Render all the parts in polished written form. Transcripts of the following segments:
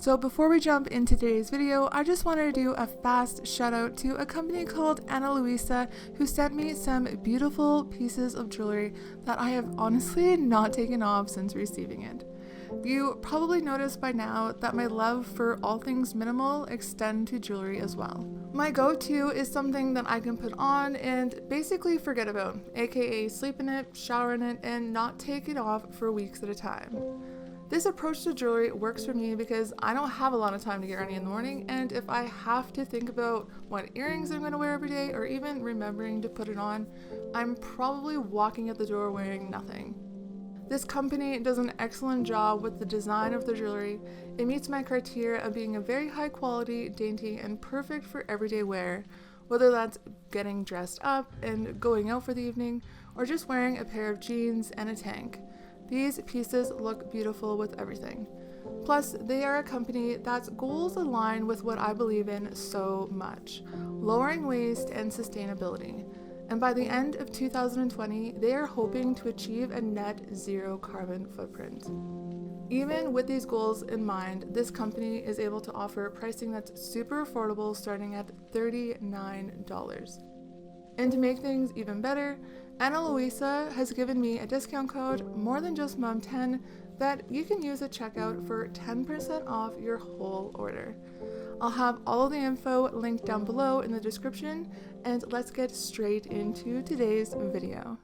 So before we jump into today's video, I just wanted to do a fast shout out to a company called Ana Luisa who sent me some beautiful pieces of jewelry that I have honestly not taken off since receiving it. You probably noticed by now that my love for all things minimal extend to jewelry as well. My go-to is something that I can put on and basically forget about, aka sleep in it, shower in it, and not take it off for weeks at a time. This approach to jewelry works for me because I don't have a lot of time to get ready in the morning, and if I have to think about what earrings I'm going to wear every day or even remembering to put it on, I'm probably walking out the door wearing nothing. This company does an excellent job with the design of the jewelry. It meets my criteria of being a very high quality, dainty, and perfect for everyday wear, whether that's getting dressed up and going out for the evening, or just wearing a pair of jeans and a tank. These pieces look beautiful with everything. Plus, they are a company that's goals align with what I believe in so much, lowering waste and sustainability. And by the end of 2020, they are hoping to achieve a net zero carbon footprint. Even with these goals in mind, this company is able to offer pricing that's super affordable, starting at $39. And to make things even better, Ana Luisa has given me a discount code, more than just MOM10, that you can use at checkout for 10% off your whole order. I'll have all of the info linked down below in the description, and let's get straight into today's video.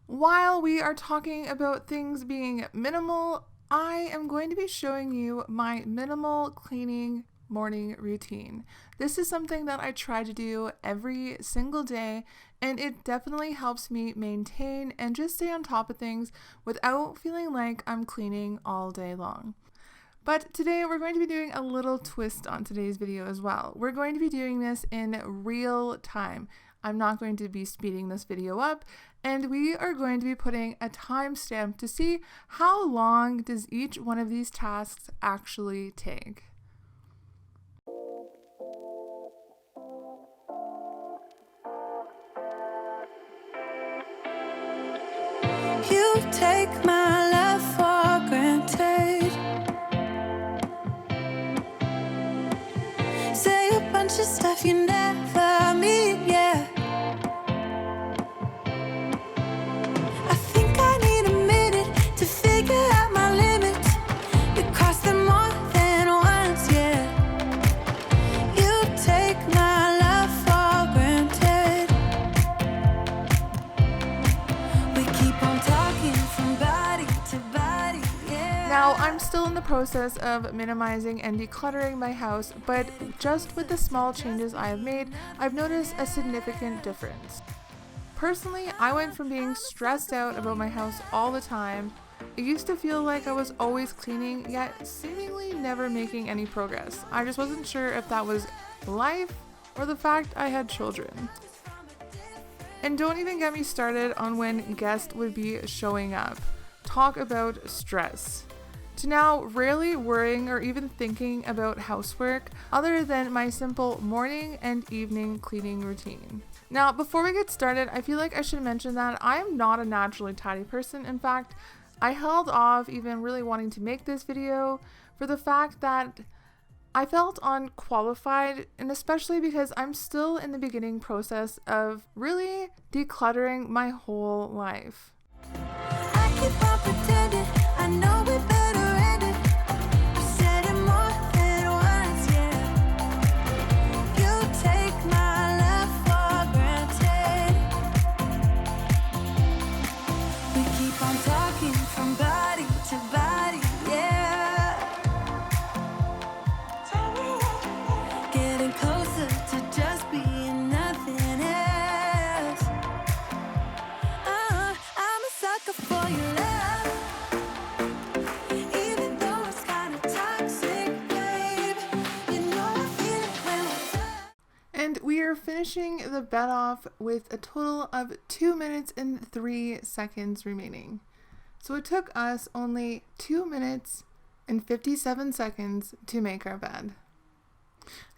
While we are talking about things being minimal, I am going to be showing you my minimal cleaning morning routine. This is something that I try to do every single day, and it definitely helps me maintain and just stay on top of things without feeling like I'm cleaning all day long. But today we're going to be doing a little twist on today's video as well. We're going to be doing this in real time. I'm not going to be speeding this video up, and we are going to be putting a timestamp to see how long does each one of these tasks actually take. You take my love for granted. Say a bunch of stuff you never mean, yeah. I think I need a minute to figure out my limits. You cross them more than once, yeah. You take my love for granted. We keep on talking from body to body, yeah. Now, I'm still in the process of minimizing and decluttering my house, but just with the small changes I have made, I've noticed a significant difference. Personally, I went from being stressed out about my house all the time. It used to feel like I was always cleaning, yet seemingly never making any progress. I just wasn't sure if that was life or the fact I had children. And don't even get me started on when guests would be showing up. Talk about stress. To now rarely worrying or even thinking about housework other than my simple morning and evening cleaning routine. Now, before we get started, I feel like I should mention that I am not a naturally tidy person. In fact, I held off even really wanting to make this video for the fact that I felt unqualified, and especially because I'm still in the beginning process of really decluttering my whole life. I keep on pretending I know it better end it. I said it more than once, yeah. You take my love for granted. We keep on talking from body to body, yeah. Getting closer to just being nothing else. I'm a sucker for your love. Even though it's kind of toxic, babe. You know I feel it when we're done. And we are finishing the bed off with a total of 2 minutes and 3 seconds remaining. So it took us only 2 minutes and 57 seconds to make our bed.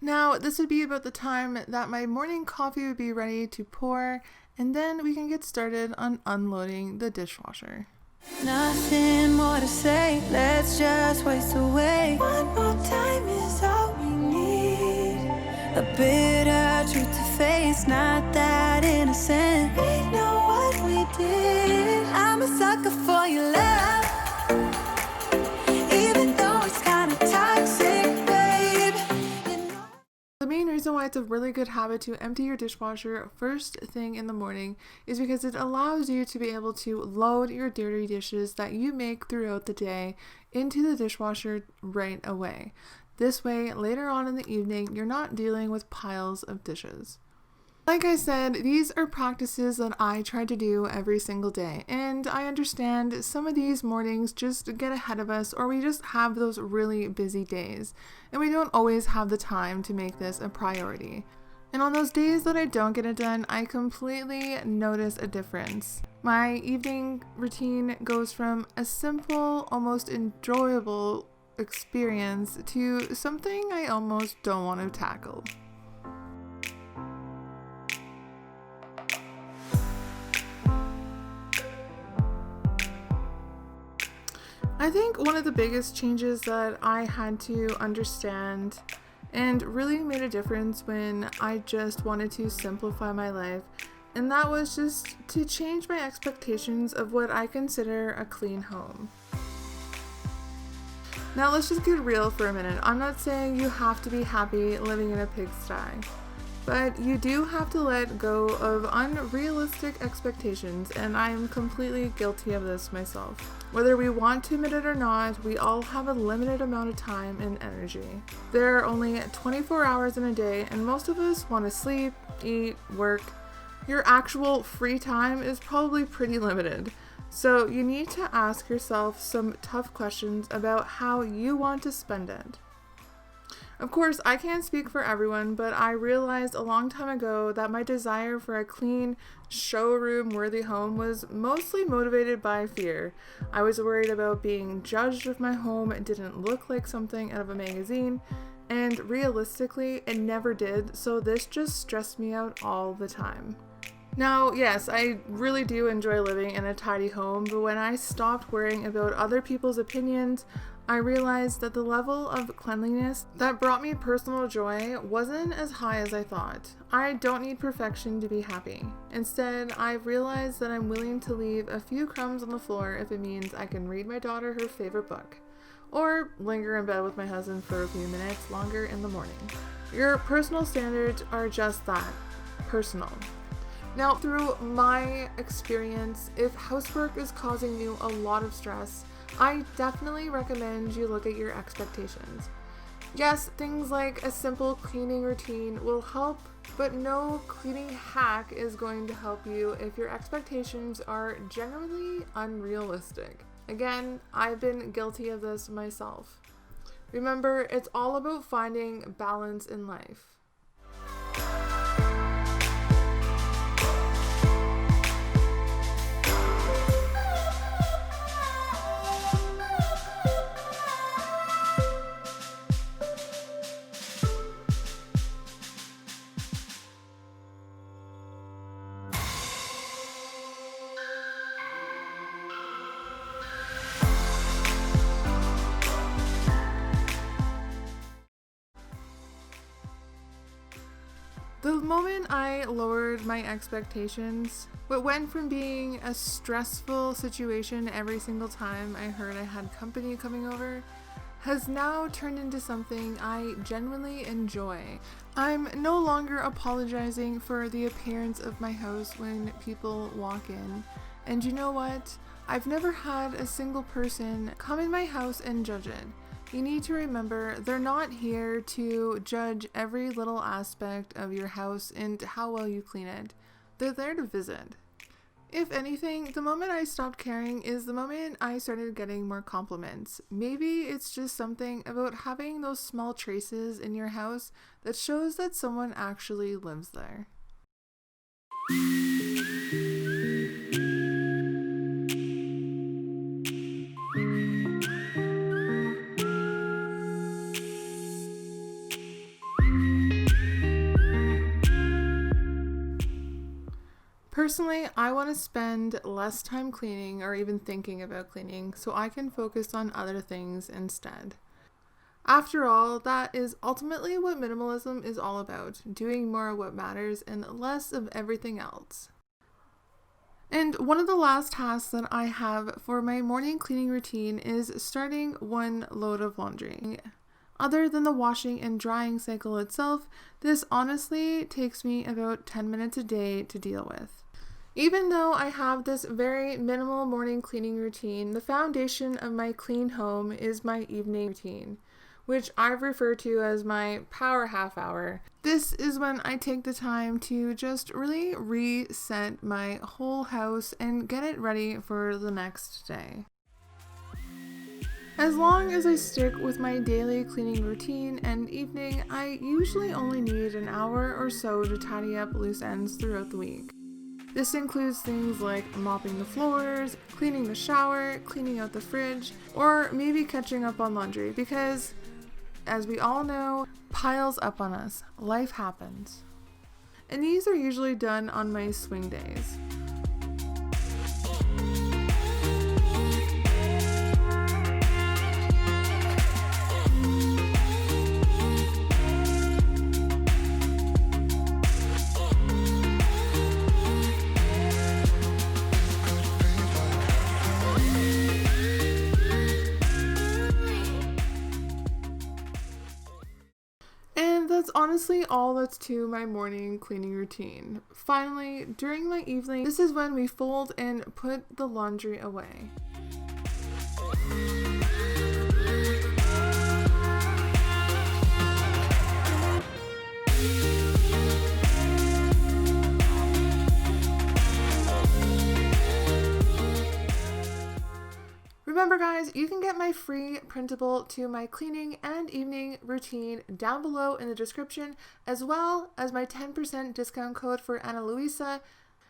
Now, this would be about the time that my morning coffee would be ready to pour, and then we can get started on unloading the dishwasher. Nothing more to say, let's just waste away. One more time is all we need. A bitter truth to face, not that innocent. We know what we did. I'm a sucker for your love, even though it's kinda toxic, babe. You know. The main reason why it's a really good habit to empty your dishwasher first thing in the morning is because it allows you to be able to load your dirty dishes that you make throughout the day into the dishwasher right away. This way, later on in the evening, you're not dealing with piles of dishes. Like I said, these are practices that I try to do every single day, and I understand some of these mornings just get ahead of us, or we just have those really busy days, and we don't always have the time to make this a priority. And on those days that I don't get it done, I completely notice a difference. My evening routine goes from a simple, almost enjoyable experience to something I almost don't want to tackle. I think one of the biggest changes that I had to understand and really made a difference when I just wanted to simplify my life, and that was just to change my expectations of what I consider a clean home. Now let's just get real for a minute. I'm not saying you have to be happy living in a pigsty, but you do have to let go of unrealistic expectations, and I'm completely guilty of this myself. Whether we want to admit it or not, we all have a limited amount of time and energy. There are only 24 hours in a day, and most of us want to sleep, eat, work. Your actual free time is probably pretty limited. So you need to ask yourself some tough questions about how you want to spend it. Of course, I can't speak for everyone, but I realized a long time ago that my desire for a clean, showroom-worthy home was mostly motivated by fear. I was worried about being judged if my home didn't look like something out of a magazine, and realistically, it never did, so this just stressed me out all the time. Now, yes, I really do enjoy living in a tidy home, but when I stopped worrying about other people's opinions, I realized that the level of cleanliness that brought me personal joy wasn't as high as I thought. I don't need perfection to be happy. Instead, I've realized that I'm willing to leave a few crumbs on the floor if it means I can read my daughter her favorite book, or linger in bed with my husband for a few minutes longer in the morning. Your personal standards are just that, personal. Now, through my experience, if housework is causing you a lot of stress, I definitely recommend you look at your expectations. Yes, things like a simple cleaning routine will help, but no cleaning hack is going to help you if your expectations are generally unrealistic. Again, I've been guilty of this myself. Remember, it's all about finding balance in life. The moment I lowered my expectations, what went from being a stressful situation every single time I heard I had company coming over, has now turned into something I genuinely enjoy. I'm no longer apologizing for the appearance of my house when people walk in. And you know what? I've never had a single person come in my house and judge it. You need to remember, they're not here to judge every little aspect of your house and how well you clean it. They're there to visit. If anything, the moment I stopped caring is the moment I started getting more compliments. Maybe it's just something about having those small traces in your house that shows that someone actually lives there. Personally, I want to spend less time cleaning or even thinking about cleaning so I can focus on other things instead. After all, that is ultimately what minimalism is all about, doing more of what matters and less of everything else. And one of the last tasks that I have for my morning cleaning routine is starting one load of laundry. Other than the washing and drying cycle itself, this honestly takes me about 10 minutes a day to deal with. Even though I have this very minimal morning cleaning routine, the foundation of my clean home is my evening routine, which I refer to as my power half hour. This is when I take the time to just really reset my whole house and get it ready for the next day. As long as I stick with my daily cleaning routine and evening, I usually only need an hour or so to tidy up loose ends throughout the week. This includes things like mopping the floors, cleaning the shower, cleaning out the fridge, or maybe catching up on laundry because, as we all know, piles up on us. Life happens. And these are usually done on my swing days. That's honestly all that's to my morning cleaning routine. Finally, during my evening, this is when we fold and put the laundry away. Remember guys, you can get my free printable to my cleaning and evening routine down below in the description, as well as my 10% discount code for Ana Luisa.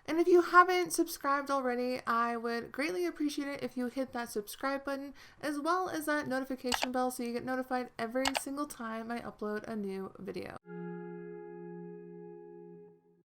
And if you haven't subscribed already, I would greatly appreciate it if you hit that subscribe button, as well as that notification bell so you get notified every single time I upload a new video.